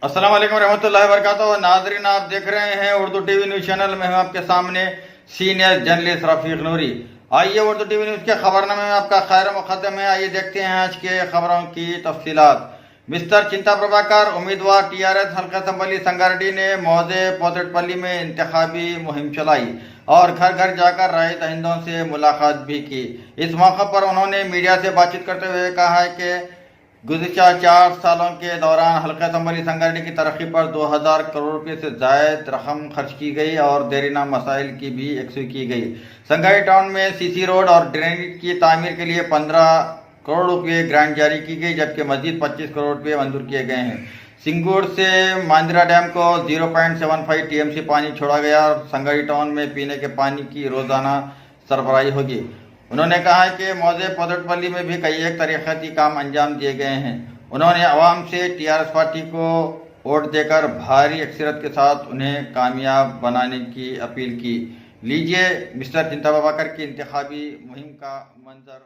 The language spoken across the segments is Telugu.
अस्सलाम वालेकुम रहमतुल्लाहि व बरकातहू। नाज़रीन, आप देख रहे हैं उर्दू टीवी न्यूज़ चैनल में। हम आपके सामने सीनियर जर्नलिस्ट रफीक नूरी। आइए उर्दू टीवी न्यूज़ के खबरनामे में आपका खैर मुक़द्दम है। आइए देखते हैं आज के खबरों की तफसीलात। मिस्टर चिंता प्रभाकर उम्मीदवार टीआरएस हल्का असम्बली संगारेड्डी ने मौजे पोतटपल्ली में इंतखाबी मुहिम चलाई और घर घर जाकर राय दहिंदों से मुलाकात भी की। इस मौके पर उन्होंने मीडिया से बातचीत करते हुए कहा है कि गुज़िश्ता 4 सालों के दौरान हल्का असम्बली संगारेड्डी की तरक्की पर 2000 करोड़ रुपये से जायद रकम खर्च की गई और देरीना मसाइल की भी यकसुई की गई। संगारेड्डी टाउन में सीसी रोड और ड्रेनेज की तामीर के लिए 15 करोड़ रुपये ग्रांट जारी की गई, जबकि मजीद 25 करोड़ रुपये मंजूर किए गए हैं। सिंगूर से मांजरा डैम को 0.75 टीएमसी पानी छोड़ा गया और संगारेड्डी टाउन में पीने के पानी की रोजाना सरबराही होगी। उन्होंने कहा है कि मौजे पोतटपल्ली में भी कई एक तरक्याती काम अंजाम दिए गए हैं। उन्होंने आवाम से टीआरएस पार्टी को वोट देकर भारी अक्सरियत के साथ उन्हें कामयाब बनाने की अपील की। लीजिए मिस्टर चिंता प्रभाकर की इंतखाबी मुहिम का मंजर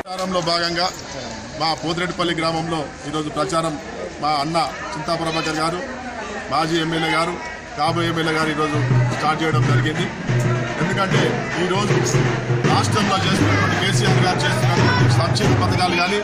ప్రచారంలో భాగంగా మా పోతిరెడ్డిపల్లి గ్రామంలో ఈరోజు ప్రచారం మా అన్న చింతా ప్రభాకర్ గారు, మాజీ ఎమ్మెల్యే గారు, కాబోయే ఎమ్మెల్యే గారు ఈరోజు స్టార్ట్ చేయడం జరిగింది. ఎందుకంటే ఈరోజు రాష్ట్రంలో చేస్తున్నటువంటి కేసీఆర్ గారు చేస్తున్నటువంటి సంక్షేమ పథకాలు కానీ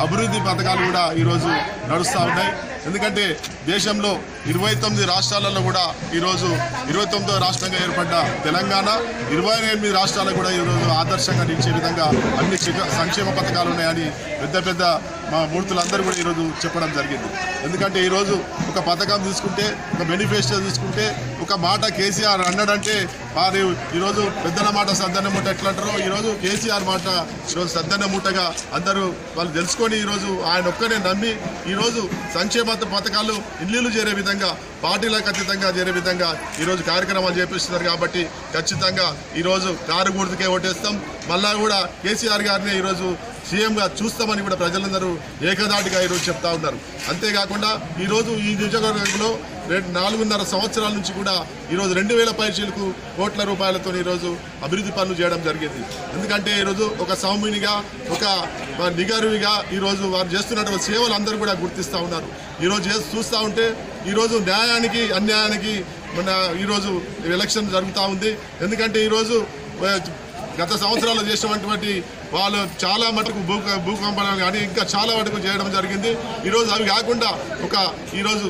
అభివృద్ధి పథకాలు కూడా ఈరోజు నడుస్తూ ఉన్నాయి. ఎందుకంటే దేశంలో 29 రాష్ట్రాలలో కూడా ఈరోజు 29వ రాష్ట్రంగా ఏర్పడ్డ తెలంగాణ 28 రాష్ట్రాలకు కూడా ఈరోజు ఆదర్శంగా నిలిచే విధంగా అన్ని సంక్షేమ పథకాలు ఉన్నాయని పెద్ద మా మూర్తులందరూ కూడా ఈరోజు చెప్పడం జరిగింది. ఎందుకంటే ఈరోజు ఒక పథకం తీసుకుంటే, ఒక బెనిఫిషియరీ తీసుకుంటే, ఒక మాట కేసీఆర్ అన్నాడంటే వారు ఈరోజు పెద్దల మాట సద్దన్న మూట ఎట్లా అంటారో ఈరోజు కేసీఆర్ మాట ఈరోజు సద్దన్న మూటగా అందరూ వాళ్ళు తెలుసుకొని ఈరోజు ఆయన ఒక్కనే నమ్మి ఈరోజు సంక్షేమ పథకాలు ఇల్లు చేరే విధంగా పార్టీలకు అతీతంగా చేరే విధంగా ఈరోజు కార్యక్రమాలు చేపిస్తున్నారు. కాబట్టి ఖచ్చితంగా ఈరోజు కారు గుర్తుకే ఓటేస్తాం. మళ్ళా కూడా కేసీఆర్ గారిని ఈరోజు సీఎంగా చూస్తామని కూడా ప్రజలందరూ ఏకదాటిగా ఈరోజు చెప్తా ఉన్నారు. అంతేకాకుండా ఈరోజు ఈ నియోజకవర్గంలో 4.5 సంవత్సరాల నుంచి కూడా ఈరోజు 2,000 కోట్ల రూపాయలతో ఈరోజు అభివృద్ధి పనులు చేయడం జరిగింది. ఎందుకంటే ఈరోజు ఒక సౌమ్యునిగా, ఒక నిగరువిగా ఈరోజు వారు చేస్తున్నటువంటి సేవలు అందరూ కూడా గుర్తిస్తూ ఉన్నారు. ఈరోజు చూస్తూ ఉంటే ఈరోజు న్యాయానికి అన్యాయానికి ఈరోజు ఎలక్షన్ జరుగుతూ ఉంది. ఎందుకంటే ఈరోజు గత సంవత్సరాలు చేసినటువంటి వాళ్ళు చాలా మటుకు భూకంపాలు కానీ ఇంకా చాలా మటుకు చేయడం జరిగింది. ఈరోజు అవి కాకుండా ఈరోజు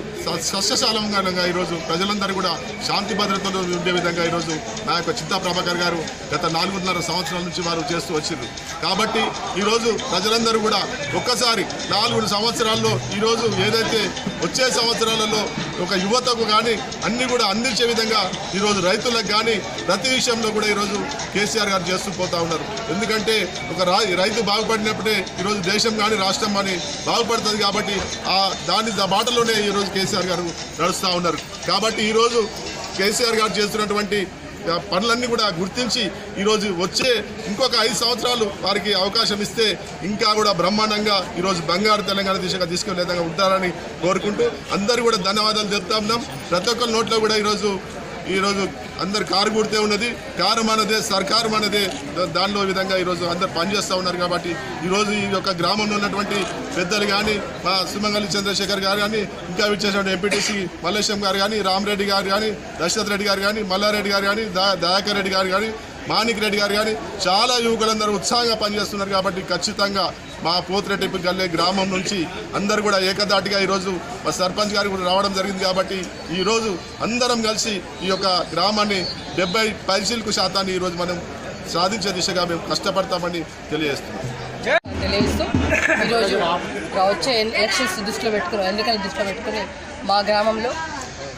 సస్యశాలంగా ఈరోజు ప్రజలందరూ కూడా శాంతి భద్రతలు ఉండే విధంగా ఈరోజు నా యొక్క చింతా ప్రభాకర్ గారు గత 4.5 సంవత్సరాల నుంచి వారు చేస్తూ వచ్చింది. కాబట్టి ఈరోజు ప్రజలందరూ కూడా ఒక్కసారి 4 సంవత్సరాల్లో ఈరోజు ఏదైతే వచ్చే సంవత్సరాలలో ఒక యువతకు కానీ అన్ని కూడా అందించే విధంగా ఈరోజు రైతులకు కానీ ప్రతి విషయంలో కూడా ఈరోజు కేసీఆర్ గారు చేస్తూ పోతా ఉన్నారు. ఎందుకంటే ఒక రైతు బాగుపడినప్పుడే ఈరోజు దేశం కానీ రాష్ట్రం కానీ బాగుపడుతుంది. కాబట్టి దాని బాటలోనే ఈరోజు కేసీఆర్ గారు నడుస్తూ ఉన్నారు. కాబట్టి ఈరోజు కేసీఆర్ గారు చేస్తున్నటువంటి పనులన్నీ కూడా గుర్తించి ఈరోజు వచ్చే ఇంకొక 5 సంవత్సరాలు వారికి అవకాశం ఇస్తే ఇంకా కూడా బ్రహ్మాండంగా ఈరోజు బంగారు తెలంగాణ దిశగా తీసుకునే విధంగా ఉంటారని కోరుకుంటూ అందరూ కూడా ధన్యవాదాలు చెప్తా ఉన్నాం. ప్రతి ఒక్కరి నోట్లో కూడా ఈరోజు అందరు కారు గుర్తే ఉన్నది. కారు మనదే, సర్కారు మనదే, దానిలో విధంగా ఈరోజు అందరు పనిచేస్తూ ఉన్నారు. కాబట్టి ఈరోజు ఈ యొక్క గ్రామంలో ఉన్నటువంటి పెద్దలు కానీ మా సుమంగళి చంద్రశేఖర్ గారు కానీ ఇంకా విచ్చేసినటువంటి ఎంపీటీసీ మల్లేశం గారు కానీ రామరెడ్డి గారు కానీ దశరథ్ రెడ్డి గారు కానీ మల్లారెడ్డి గారు కానీ దయాకర్ రెడ్డి గారు కానీ మాణిక్ రెడ్డి గారు కానీ చాలా యువకులందరూ ఉత్సాహంగా పనిచేస్తున్నారు. కాబట్టి ఖచ్చితంగా మా పోతిరెడ్డి గల్లే గ్రామం నుంచి అందరూ కూడా ఏకదాటిగా ఈరోజు మా సర్పంచ్ గారు కూడా రావడం జరిగింది. కాబట్టి ఈరోజు అందరం కలిసి ఈ యొక్క గ్రామాన్ని 70% ఈరోజు మనం సాధించే దిశగా మేము కష్టపడతామని తెలియజేస్తూ ఈరోజు వచ్చే ఎలక్షన్స్ ఎన్నికల దృష్టిలో పెట్టుకుని మా గ్రామంలో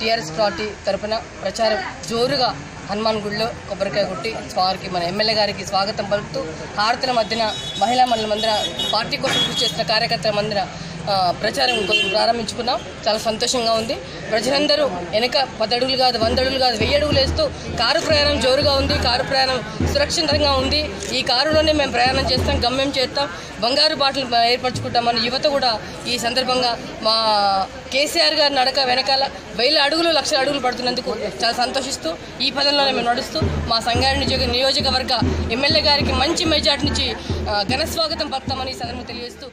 టీఆర్ఎస్ పార్టీ తరఫున ప్రచారం జోరుగా హనుమాన్ గుడిలో కొబ్బరికాయ కొట్టి వారికి మన ఎమ్మెల్యే గారికి స్వాగతం పలుకుతూ హారతుల మధ్యన మహిళా మండలి మందిర పార్టీ కోసం కృషి చేసిన కార్యకర్తల మందిర ప్రచారం ప్రారంభించుకున్నాం. చాలా సంతోషంగా ఉంది. ప్రజలందరూ వెనక 10 అడుగులు కాదు, 100 అడుగులు కాదు, 1000 అడుగులు వేస్తూ కారు ప్రయాణం జోరుగా ఉంది. కారు ప్రయాణం సురక్షితంగా ఉంది. ఈ కారులోనే మేము ప్రయాణం చేస్తాం, గమ్యం చేస్తాం, బంగారు బాటలు ఏర్పరచుకుంటామని యువత కూడా ఈ సందర్భంగా మా కేసీఆర్ గారి నడక వెనకాల 1000 అడుగులు 1,00,000 అడుగులు పడుతున్నందుకు చాలా సంతోషిస్తూ ఈ పదంలోనే మేము నడుస్తూ మా సంగారెడ్డి నియోజకవర్గ ఎమ్మెల్యే గారికి మంచి మెజార్టీ నుంచి ఘన స్వాగతం పలుకుతామని ఈ సందర్భంగా తెలియజేస్తూ